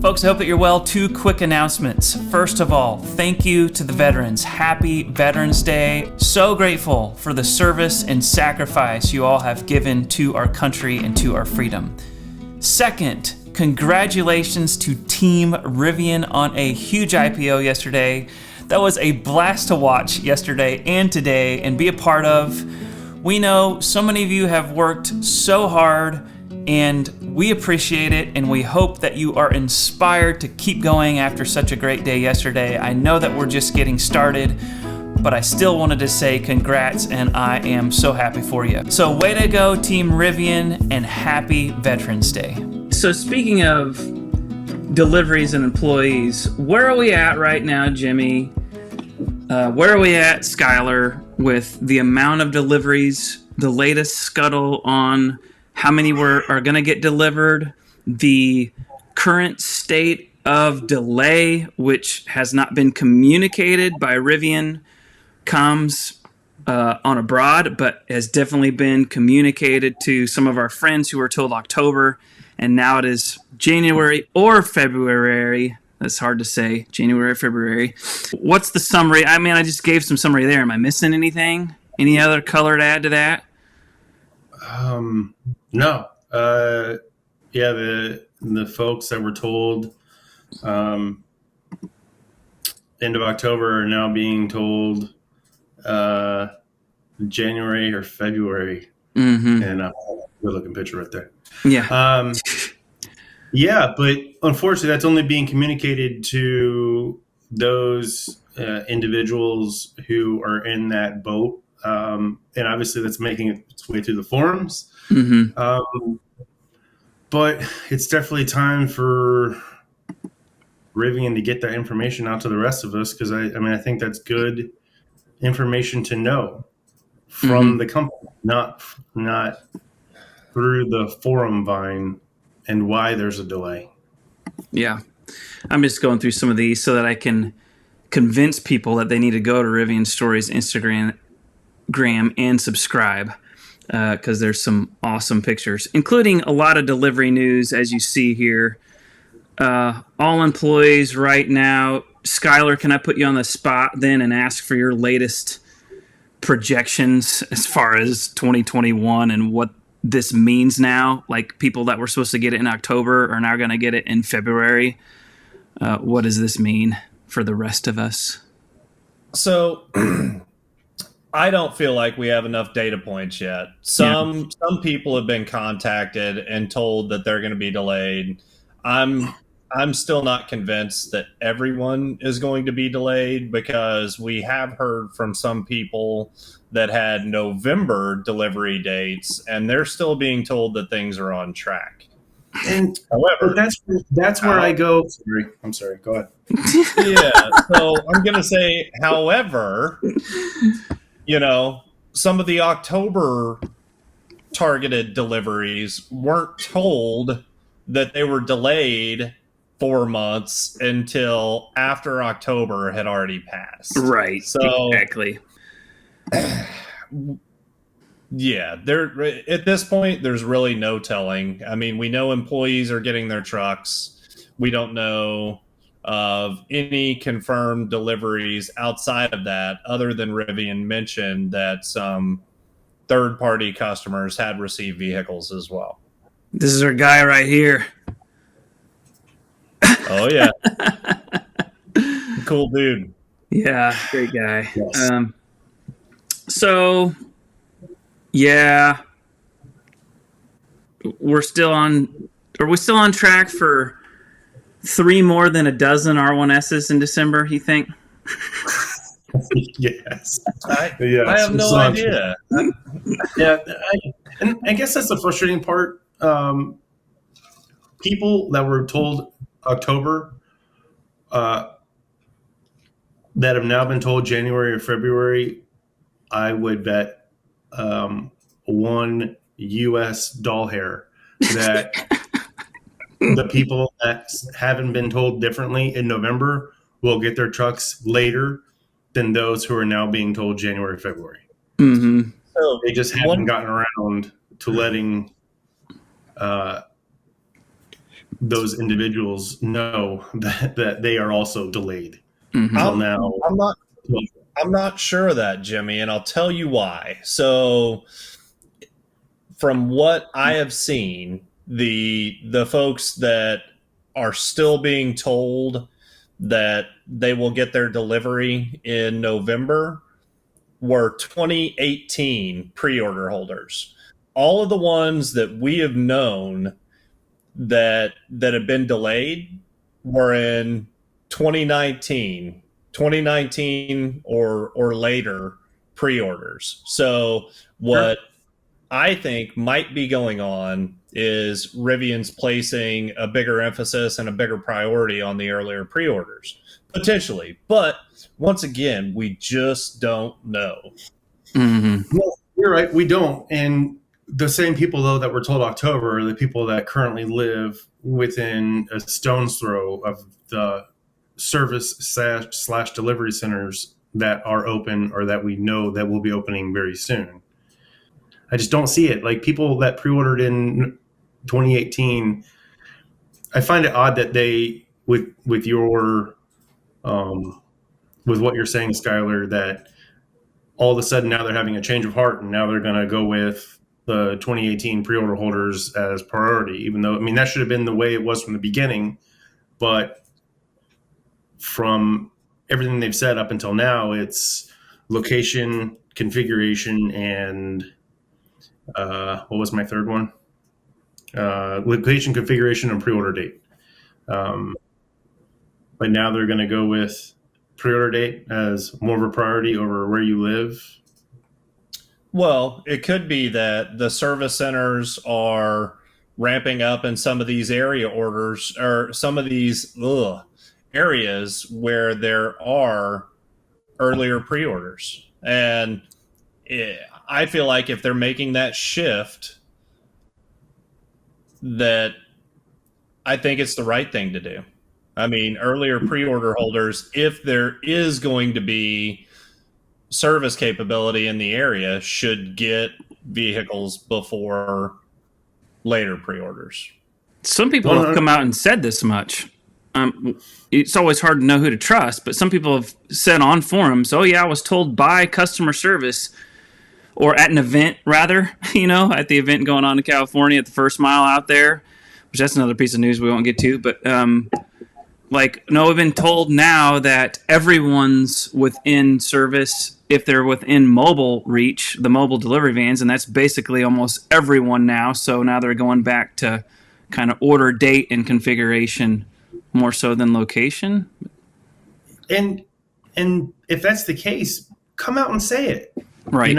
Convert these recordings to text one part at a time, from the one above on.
Folks, I hope that you're well. Two quick announcements. First of all, thank you to the veterans. Happy Veterans Day. So grateful for the service and sacrifice you all have given to our country and to our freedom. Second, congratulations to Team Rivian on a huge IPO yesterday. That was a blast to watch yesterday and today and be a part of. We know so many of you have worked so hard, and we appreciate it, and we hope that you are inspired to keep going after such a great day yesterday. I know that we're just getting started, but I still wanted to say congrats, and I am so happy for you. So way to go, Team Rivian, and happy Veterans Day. So speaking of deliveries and employees, where are we at right now, Jimmy? Where are we at, Skylar, with the amount of deliveries, the latest scuttle on how many are going to get delivered, the current state of delay, which has not been communicated by Rivian comms on abroad, but has definitely been communicated to some of our friends who were told October, and now it is January or February. That's hard to say, January or February. What's the summary? I mean, I just gave some summary there. Am I missing anything? Any other color to add to that? No. Yeah, the folks that were told end of October are now being told January or February. Mm-hmm. And good looking picture right there. Yeah. Yeah, but unfortunately, that's only being communicated to those individuals who are in that boat. And obviously, that's making its way through the forums. Mm-hmm. But it's definitely time for Rivian to get that information out to the rest of us, because I think that's good information to know from the company, not through the forum vine, and why there's a delay. Yeah. I'm just going through some of these so that I can convince people that they need to go to Rivian Stories Instagram and subscribe, because there's some awesome pictures, including a lot of delivery news, as you see here. All employees right now. Skylar, can I put you on the spot then and ask for your latest projections as far as 2021 and what this means now? Like, people that were supposed to get it in October are now going to get it in February. What does this mean for the rest of us? So I don't feel like we have enough data points yet. Some people have been contacted and told that they're going to be delayed. I'm still not convinced that everyone is going to be delayed, because we have heard from some people that had November delivery dates, and they're still being told that things are on track. And however, that's where I go. I'm sorry. Go ahead. Yeah. So I'm going to say, however, some of the October targeted deliveries weren't told that they were delayed 4 months until after October had already passed. Right. So exactly. Yeah, at this point, there's really no telling. I mean, we know employees are getting their trucks. We don't know of any confirmed deliveries outside of that, other than Rivian mentioned that some third-party customers had received vehicles as well. This is our guy right here. Oh, yeah. Cool dude. Yeah, great guy. Yes. So, yeah, are we still on track for 3 more than a dozen R1Ss in December, you think? Yes. I have no idea. Yeah, I guess that's the frustrating part. People that were told October that have now been told January or February, I would bet $1 doll hair that the people that haven't been told differently in November will get their trucks later than those who are now being told January, February. Mm-hmm. So they just haven't gotten around to letting those individuals know that they are also delayed. Mm-hmm. Until now, I'm not sure of that, Jimmy, and I'll tell you why. So, from what I have seen, the folks that are still being told that they will get their delivery in November were 2018 pre-order holders. All of the ones that we have known that have been delayed were in 2019 or later pre-orders. So what I think might be going on is Rivian's placing a bigger emphasis and a bigger priority on the earlier pre-orders, potentially. But once again, we just don't know. Mm-hmm. Well, you're right. We don't. And the same people, though, that were told October are the people that currently live within a stone's throw of the service slash delivery centers that are open or that we know that will be opening very soon. I just don't see it. Like people that pre-ordered in 2018, I find it odd that they, with your, with what you're saying, Skylar, that all of a sudden now they're having a change of heart and now they're going to go with the 2018 pre-order holders as priority, even though, I mean, that should have been the way it was from the beginning. But from everything they've said up until now, it's location, configuration, and what was my third one? Location, configuration, and pre-order date. But now they're going to go with pre-order date as more of a priority over where you live. Well, it could be that the service centers are ramping up in some of these area orders or some of these areas where there are earlier pre-orders. And I feel like if they're making that shift, that I think it's the right thing to do. I mean, earlier pre-order holders, if there is going to be service capability in the area, should get vehicles before later pre-orders. Some people have come out and said this much. It's always hard to know who to trust, but some people have said on forums, "Oh yeah, I was told by customer service or at an event, rather, at the event going on in California at the first mile out there," which that's another piece of news we won't get to, but no, we've been told now that everyone's within service if they're within mobile reach, the mobile delivery vans, and that's basically almost everyone now. So now they're going back to kind of order date and configuration more so than location. And if that's the case, come out and say it. Right.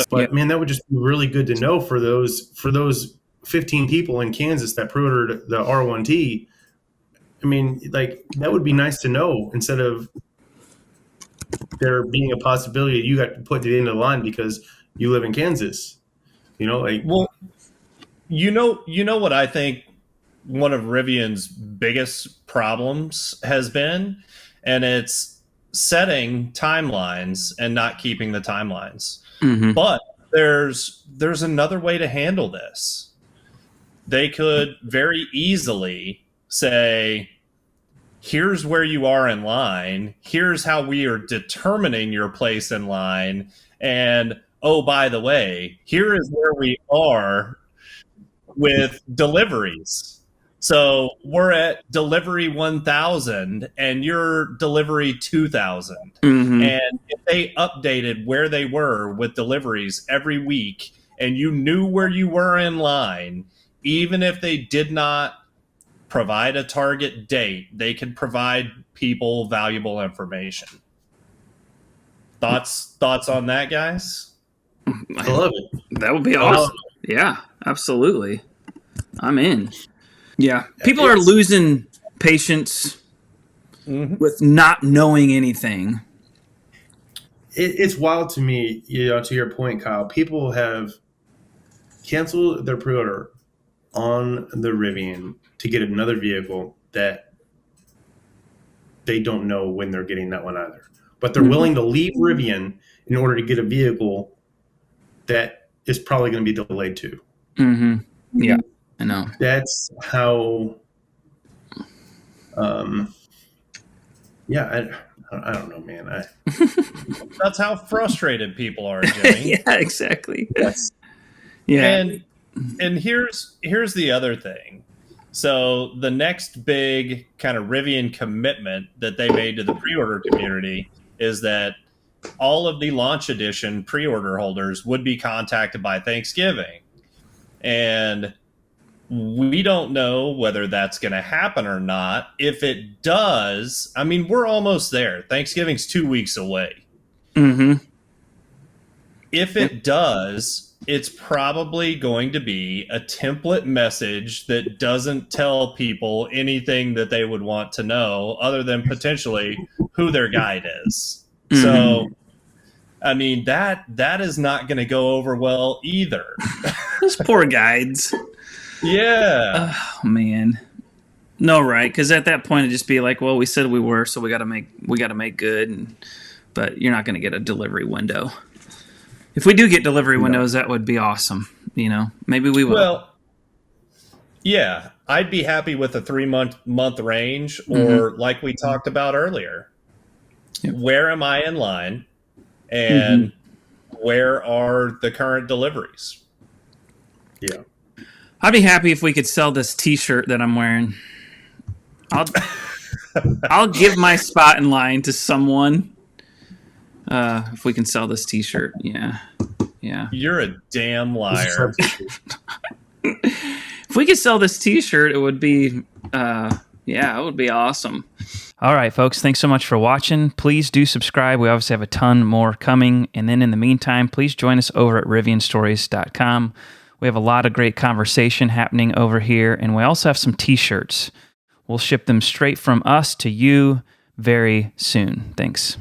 But man, that would just be really good to know for those 15 people in Kansas that pre-ordered the R1T. I mean, that would be nice to know instead of there being a possibility that you got to put it into the line because you live in Kansas. Well, you know what I think one of Rivian's biggest problems has been, and it's setting timelines and not keeping the timelines. Mm-hmm. But there's another way to handle this. They could very easily say, here's where you are in line. Here's how we are determining your place in line. And, oh, by the way, here is where we are with deliveries. So we're at delivery 1,000 and you're delivery 2,000. Mm-hmm. And if they updated where they were with deliveries every week and you knew where you were in line, even if they did not provide a target date, they can provide people valuable information. Thoughts on that, guys? I love it. That would be awesome. Yeah, absolutely. I'm in. Yeah. People are losing patience with not knowing anything. It's wild to me, to your point, Kyle. People have canceled their pre-order on the Rivian to get another vehicle that they don't know when they're getting that one either. But they're willing to leave Rivian in order to get a vehicle that is probably going to be delayed too. Mm-hmm. Yeah. I know. That's how. Yeah, I don't know, man. That's how frustrated people are, Jimmy. Yeah, exactly. Yes. Yeah. And here's the other thing. So the next big kind of Rivian commitment that they made to the pre-order community is that all of the launch edition pre-order holders would be contacted by Thanksgiving. And we don't know whether that's going to happen or not. If it does, I mean, we're almost there. Thanksgiving's 2 weeks away. Mm-hmm. If it does, it's probably going to be a template message that doesn't tell people anything that they would want to know other than potentially who their guide is. Mm-hmm. So, I mean, that is not going to go over well either. Those poor guides. Yeah. Oh, man. No, right? Because at that point, it'd just be like, well, we said we were, so we got to make good. But you're not going to get a delivery window. If we do get delivery windows, that would be awesome. Maybe we will. Well, yeah, I'd be happy with a 3-month range, or like we talked about earlier, where am I in line, and where are the current deliveries? Yeah. I'd be happy if we could sell this T-shirt that I'm wearing. I'll give my spot in line to someone if we can sell this T-shirt. Yeah. You're a damn liar. If we could sell this T-shirt, it would be, it would be awesome. All right, folks, thanks so much for watching. Please do subscribe. We obviously have a ton more coming. And then in the meantime, please join us over at rivianstories.com. We have a lot of great conversation happening over here, and we also have some T-shirts. We'll ship them straight from us to you very soon. Thanks.